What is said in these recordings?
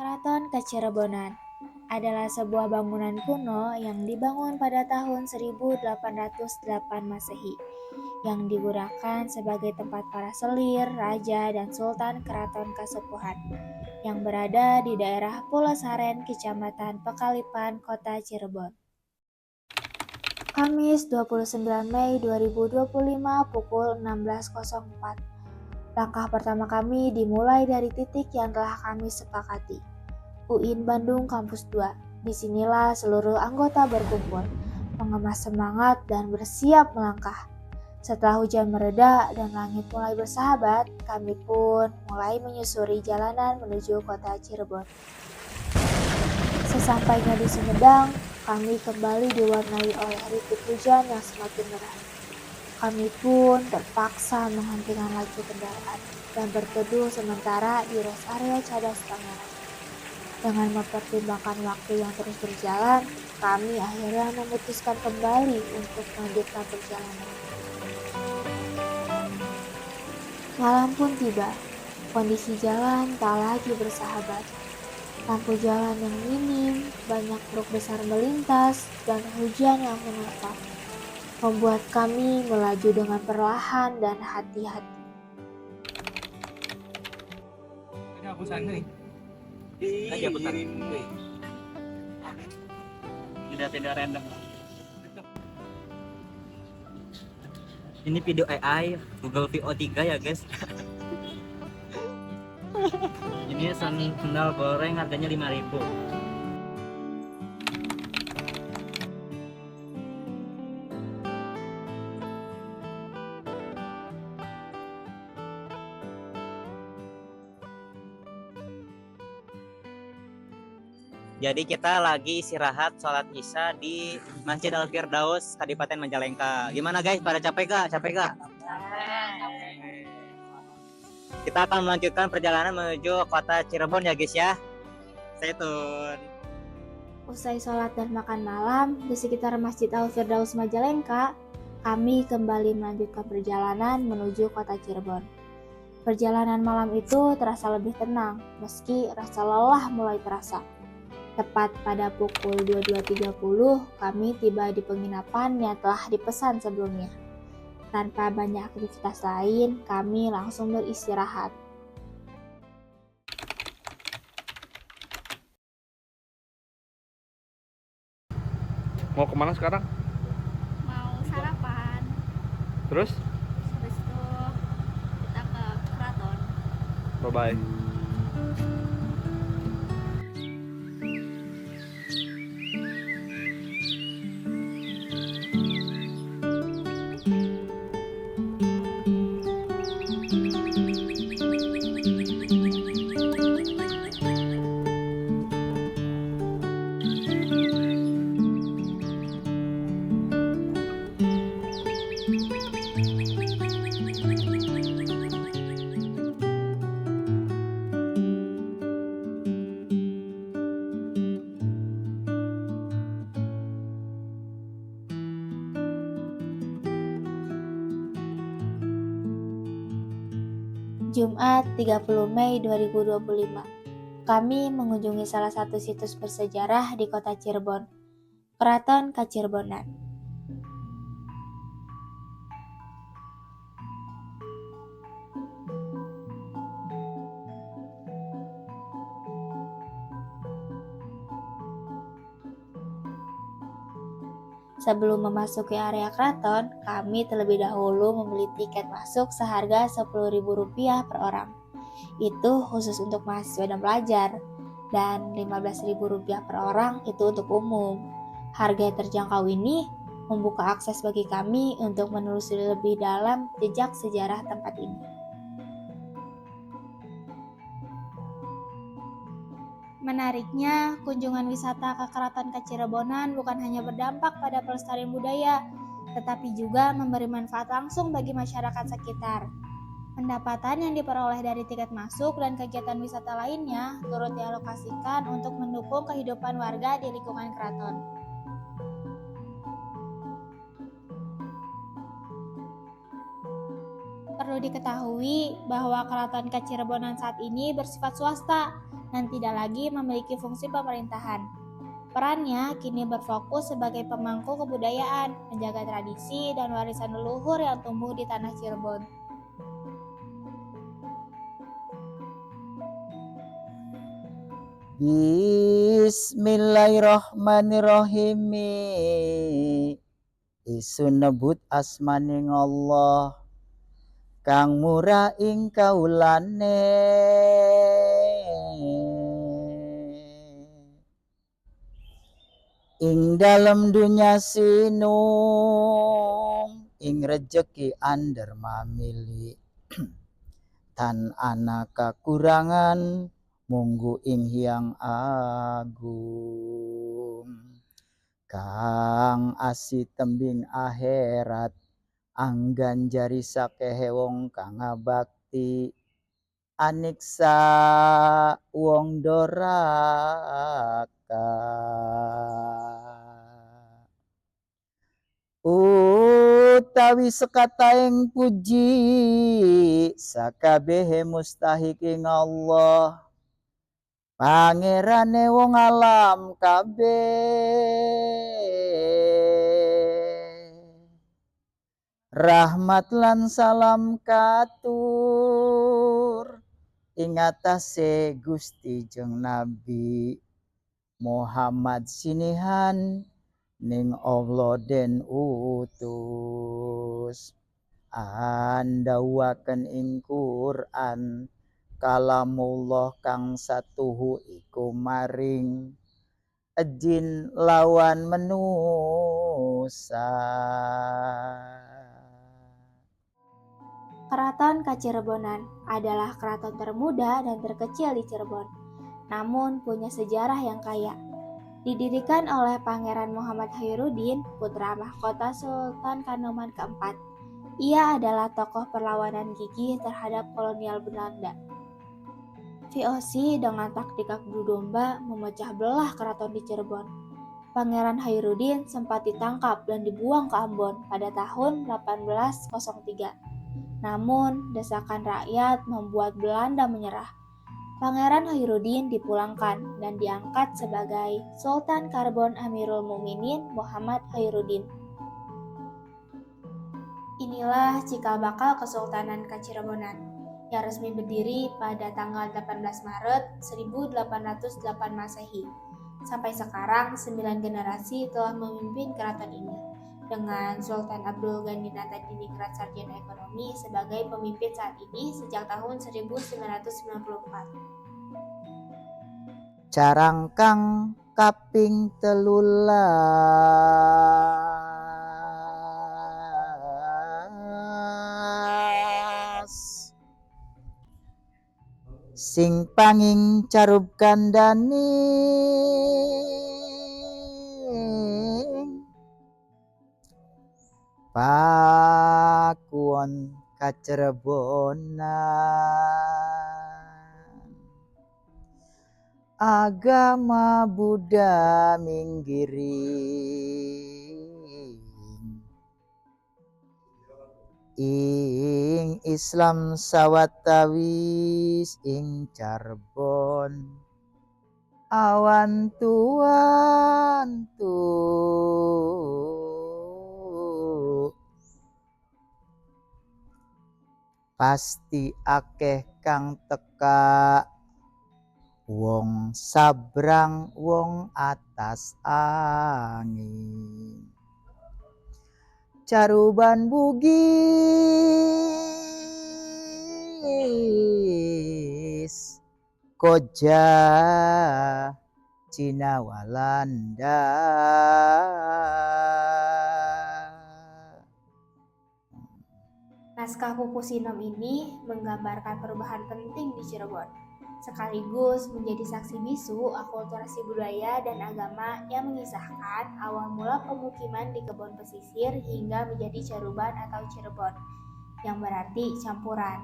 Keraton Kacirebonan adalah sebuah bangunan kuno yang dibangun pada tahun 1808 Masehi yang digunakan sebagai tempat para selir, raja, dan sultan keraton Kasepuhan yang berada di daerah Pulau Saren, Kecamatan Pekalipan, Kota Cirebon. Kamis 29 Mei 2025 pukul 16.04. Langkah pertama kami dimulai dari titik yang telah kami sepakati. UIN Bandung Kampus 2. Disinilah seluruh anggota berkumpul, mengemas semangat dan bersiap melangkah. Setelah hujan mereda dan langit mulai bersahabat, kami pun mulai menyusuri jalanan menuju kota Cirebon. Sesampainya di Sumedang, kami kembali diwarnai oleh rintik hujan yang semakin deras. Kami pun terpaksa menghentikan laju kendaraan dan berteduh sementara di rest area Cadas Tangerang. Dengan mempertimbangkan waktu yang terus berjalan, kami akhirnya memutuskan kembali untuk melanjutkan perjalanan. Malam pun tiba, kondisi jalan tak lagi bersahabat. Lampu jalan yang minim, banyak truk besar melintas, dan hujan yang menerpa membuat kami melaju dengan perlahan dan hati-hati. Tidak random. Ini video AI Google VO3 ya guys. Ini sandal goreng harganya 5.000. Jadi kita lagi istirahat sholat isya di Masjid Al Firdaus Kadipaten Majalengka. Gimana guys? Pada capek gak? Capek gak? Kita akan melanjutkan perjalanan menuju kota Cirebon ya guys ya. Stay tune. Usai sholat dan makan malam di sekitar Masjid Al Firdaus Majalengka, kami kembali melanjutkan perjalanan menuju kota Cirebon. Perjalanan malam itu terasa lebih tenang, meski rasa lelah mulai terasa. Tepat pada pukul 22.30, kami tiba di penginapan yang telah dipesan sebelumnya. Tanpa banyak aktivitas lain, kami langsung beristirahat. Mau kemana sekarang? Mau sarapan, Terus? habis itu kita ke keraton. Bye-bye. Jumat 30 Mei 2025. Kami mengunjungi salah satu situs bersejarah di kota Cirebon, Keraton Kacirebonan. Sebelum memasuki area keraton, kami terlebih dahulu membeli tiket masuk seharga Rp10.000 per orang. Itu khusus untuk mahasiswa dan pelajar, dan Rp15.000 per orang itu untuk umum. Harga yang terjangkau ini membuka akses bagi kami untuk menelusuri lebih dalam jejak sejarah tempat ini. Menariknya, kunjungan wisata ke Keraton Kacirebonan bukan hanya berdampak pada pelestarian budaya, tetapi juga memberi manfaat langsung bagi masyarakat sekitar. Pendapatan yang diperoleh dari tiket masuk dan kegiatan wisata lainnya turut dialokasikan untuk mendukung kehidupan warga di lingkungan keraton. Perlu Perlu diketahui bahwa Keraton Kacirebonan saat ini bersifat swasta dan tidak lagi memiliki fungsi pemerintahan. Perannya kini berfokus sebagai pemangku kebudayaan, menjaga tradisi dan warisan leluhur yang tumbuh di tanah Cirebon. Bismillahirrahmanirrahim. Isu nebut asmaning Allah kang murah ing kaulane. Ing dalam dunya sinung ing rejeki ander mamili tan ana kakurangan munggu ing hyang agung kang asi tembing akhirat anggan jari sakehe wong kang ngabakti aniksa wong doraka utawi sekataing puji sakabehe mustahik ing Allah pangerane wong alam kabeh rahmat lan salam katur ing atase Gusti jeung Nabi Muhammad sinihan ning Allah den utus andhawaken ing Quran kalamullah kang satuhu iku maring jin lawan manusa. Keraton Kacirebonan adalah keraton termuda dan terkecil di Cirebon, namun punya sejarah yang kaya. Didirikan oleh Pangeran Muhammad Khairuddin, putra mahkota Sultan Kanoman keempat. Ia adalah tokoh perlawanan gigih terhadap kolonial Belanda. VOC dengan taktik adu domba memecah belah keraton di Cirebon. Pangeran Khairuddin sempat ditangkap dan dibuang ke Ambon pada tahun 1803. Namun, desakan rakyat membuat Belanda menyerah. Pangeran Khairuddin dipulangkan dan diangkat sebagai Sultan Karbon Amirul Mukminin Muhammad Khairuddin. Inilah cikal bakal Kesultanan Kacirebonan yang resmi berdiri pada tanggal 18 Maret 1808 Masehi. Sampai sekarang 9 generasi telah memimpin keraton ini, dengan Sultan Abdul Ghani Natadiningrat Sarjana Ekonomi sebagai pemimpin saat ini sejak tahun 1994. Carangkang kaping 13 sing panging carub kandaning pakuwon Kacirebonan agama Buddha minggiring ing Islam sawatawis ing Cirebon awan tuan pasti akeh kang teka wong sabrang wong atas angin caruban Bugis Koja Cina Walanda. Naskah Pupu Sinom ini menggambarkan perubahan penting di Cirebon, sekaligus menjadi saksi bisu akulturasi budaya dan agama yang mengisahkan awal mula pemukiman di kebun pesisir hingga menjadi Caruban atau Cirebon, yang berarti campuran.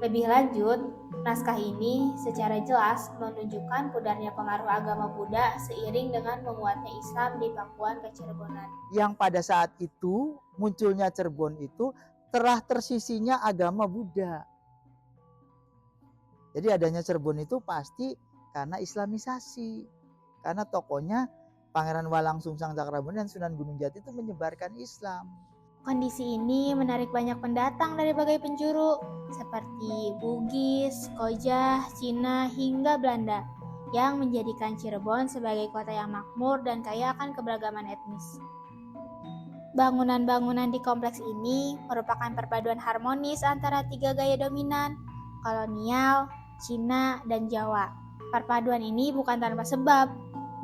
Lebih lanjut, naskah ini secara jelas menunjukkan pudarnya pengaruh agama Buddha seiring dengan menguatnya Islam di Pakuan Kacirebonan. Yang pada saat itu munculnya Cirebon itu telah tersisinya agama Buddha. Jadi adanya Cirebon itu pasti karena islamisasi. Karena tokohnya Pangeran Walang Sungsang Cakrawala dan Sunan Gunung Jati itu menyebarkan Islam. Kondisi ini menarik banyak pendatang dari berbagai penjuru, seperti Bugis, Kojah, Cina, hingga Belanda, yang menjadikan Cirebon sebagai kota yang makmur dan kaya akan keberagaman etnis. Bangunan-bangunan di kompleks ini merupakan perpaduan harmonis antara tiga gaya dominan, kolonial, Cina, dan Jawa. Perpaduan ini bukan tanpa sebab,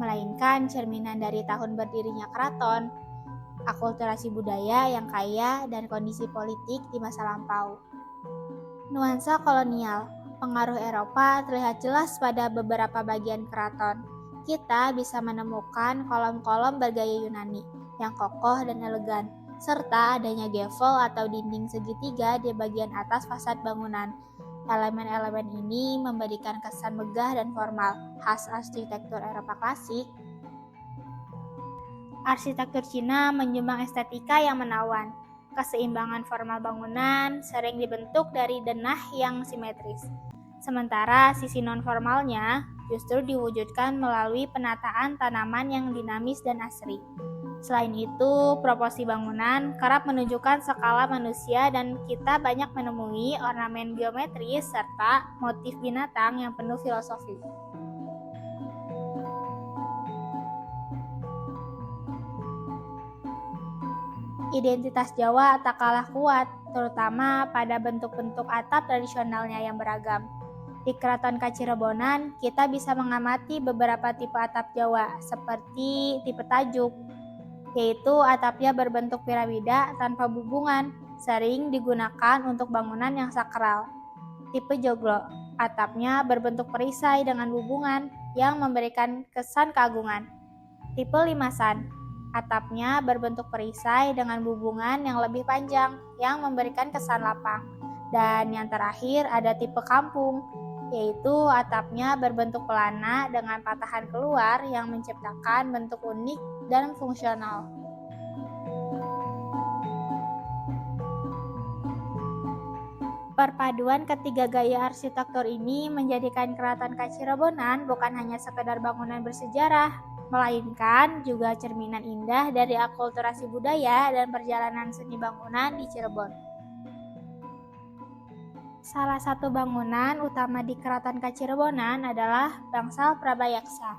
melainkan cerminan dari tahun berdirinya keraton, akulturasi budaya yang kaya, dan kondisi politik di masa lampau. Nuansa kolonial, pengaruh Eropa terlihat jelas pada beberapa bagian keraton. Kita bisa menemukan kolom-kolom bergaya Yunani yang kokoh dan elegan, serta adanya gavel atau dinding segitiga di bagian atas fasad bangunan. Elemen-elemen ini memberikan kesan megah dan formal, khas arsitektur Eropa klasik. Arsitektur Cina menyumbang estetika yang menawan. Keseimbangan formal bangunan sering dibentuk dari denah yang simetris. Sementara sisi non-formalnya justru diwujudkan melalui penataan tanaman yang dinamis dan asri. Selain itu, proporsi bangunan kerap menunjukkan skala manusia dan kita banyak menemui ornamen geometris serta motif binatang yang penuh filosofi. Identitas Jawa tak kalah kuat, terutama pada bentuk-bentuk atap tradisionalnya yang beragam. Di Keraton Kacirebonan, kita bisa mengamati beberapa tipe atap Jawa, seperti tipe tajuk, yaitu atapnya berbentuk piramida tanpa bubungan, sering digunakan untuk bangunan yang sakral. Tipe joglo, atapnya berbentuk perisai dengan bubungan yang memberikan kesan keagungan. Tipe limasan, atapnya berbentuk perisai dengan bubungan yang lebih panjang yang memberikan kesan lapang. Dan yang terakhir ada tipe kampung, yaitu atapnya berbentuk pelana dengan patahan keluar yang menciptakan bentuk unik dan fungsional. Perpaduan ketiga gaya arsitektur ini menjadikan Keraton Kacirebonan bukan hanya sekedar bangunan bersejarah, melainkan juga cerminan indah dari akulturasi budaya dan perjalanan seni bangunan di Cirebon. Salah satu bangunan utama di Keraton Kacirebonan adalah Bangsal Prabayaksa.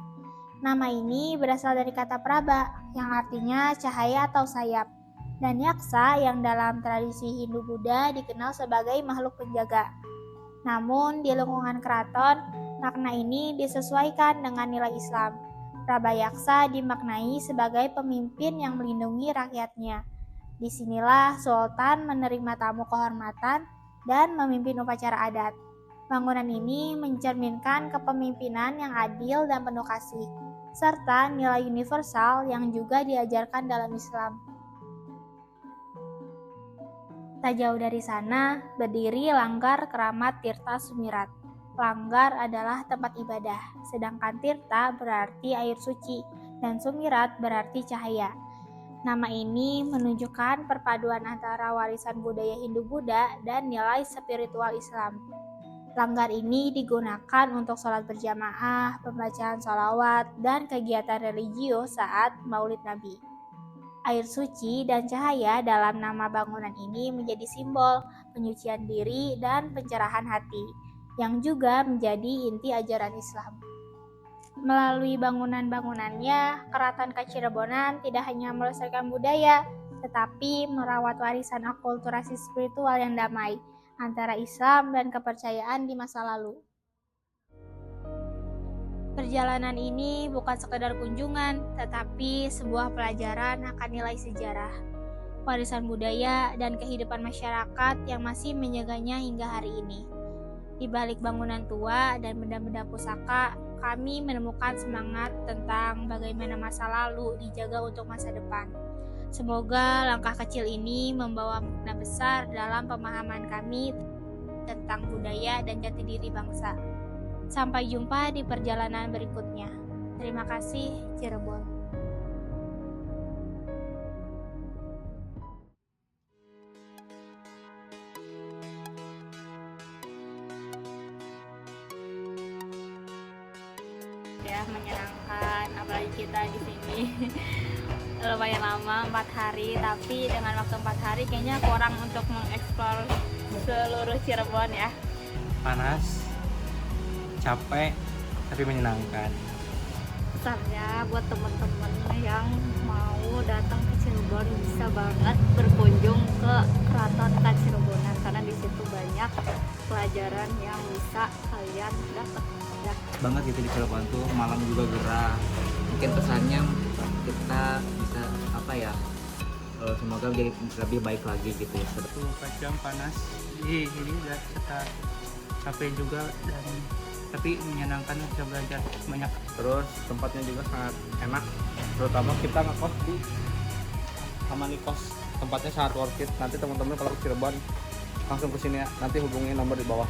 Nama ini berasal dari kata praba, yang artinya cahaya atau sayap, dan yaksa yang dalam tradisi Hindu-Buddha dikenal sebagai makhluk penjaga. Namun di lingkungan keraton, makna ini disesuaikan dengan nilai Islam. Prabayaksa dimaknai sebagai pemimpin yang melindungi rakyatnya. Disinilah Sultan menerima tamu kehormatan dan memimpin upacara adat. Bangunan ini mencerminkan kepemimpinan yang adil dan penuh kasih, serta nilai universal yang juga diajarkan dalam Islam. Tak jauh dari sana, berdiri Langgar Keramat Tirta Sumirat. Langgar adalah tempat ibadah, sedangkan Tirta berarti air suci, dan Sumirat berarti cahaya. Nama ini menunjukkan perpaduan antara warisan budaya Hindu-Buddha dan nilai spiritual Islam. Langgar ini digunakan untuk sholat berjamaah, pembacaan sholawat, dan kegiatan religius saat Maulid Nabi. Air suci dan cahaya dalam nama bangunan ini menjadi simbol penyucian diri dan pencerahan hati, yang juga menjadi inti ajaran Islam. Melalui bangunan-bangunannya, Keraton Kacirebonan tidak hanya melestarikan budaya, tetapi merawat warisan akulturasi spiritual yang damai antara Islam dan kepercayaan di masa lalu. Perjalanan ini bukan sekedar kunjungan, tetapi sebuah pelajaran akan nilai sejarah, warisan budaya, dan kehidupan masyarakat yang masih menjaganya hingga hari ini. Di balik bangunan tua dan benda-benda pusaka, kami menemukan semangat tentang bagaimana masa lalu dijaga untuk masa depan. Semoga langkah kecil ini membawa makna besar dalam pemahaman kami tentang budaya dan jati diri bangsa. Sampai jumpa di perjalanan berikutnya. Terima kasih, Cirebon. ya, menyenangkan. Apalagi kita di sini lumayan lama 4 hari, tapi dengan waktu 4 hari kayaknya kurang untuk mengeksplor seluruh Cirebon ya. Panas, capek, tapi menyenangkan. Pesannya buat teman-teman yang mau datang ke Cirebon bisa banget berkunjung ke Keraton Kacirebonan karena di situ banyak pelajaran yang bisa kalian dapat ya. Banget gitu di Cirebon tuh, malam juga gerah. Mungkin pesannya kita bisa apa ya, semoga jadi lebih baik lagi gitu ya. 24 jam panas, ini udah kita capek juga, dan tapi menyenangkan, bisa belajar banyak. Terus tempatnya juga sangat enak, terutama kita ngekos di Hamani Kos. Tempatnya sangat worth it. Nanti teman-teman kalau ke Cirebon langsung ke sini ya. Nanti hubungi nomor di bawah.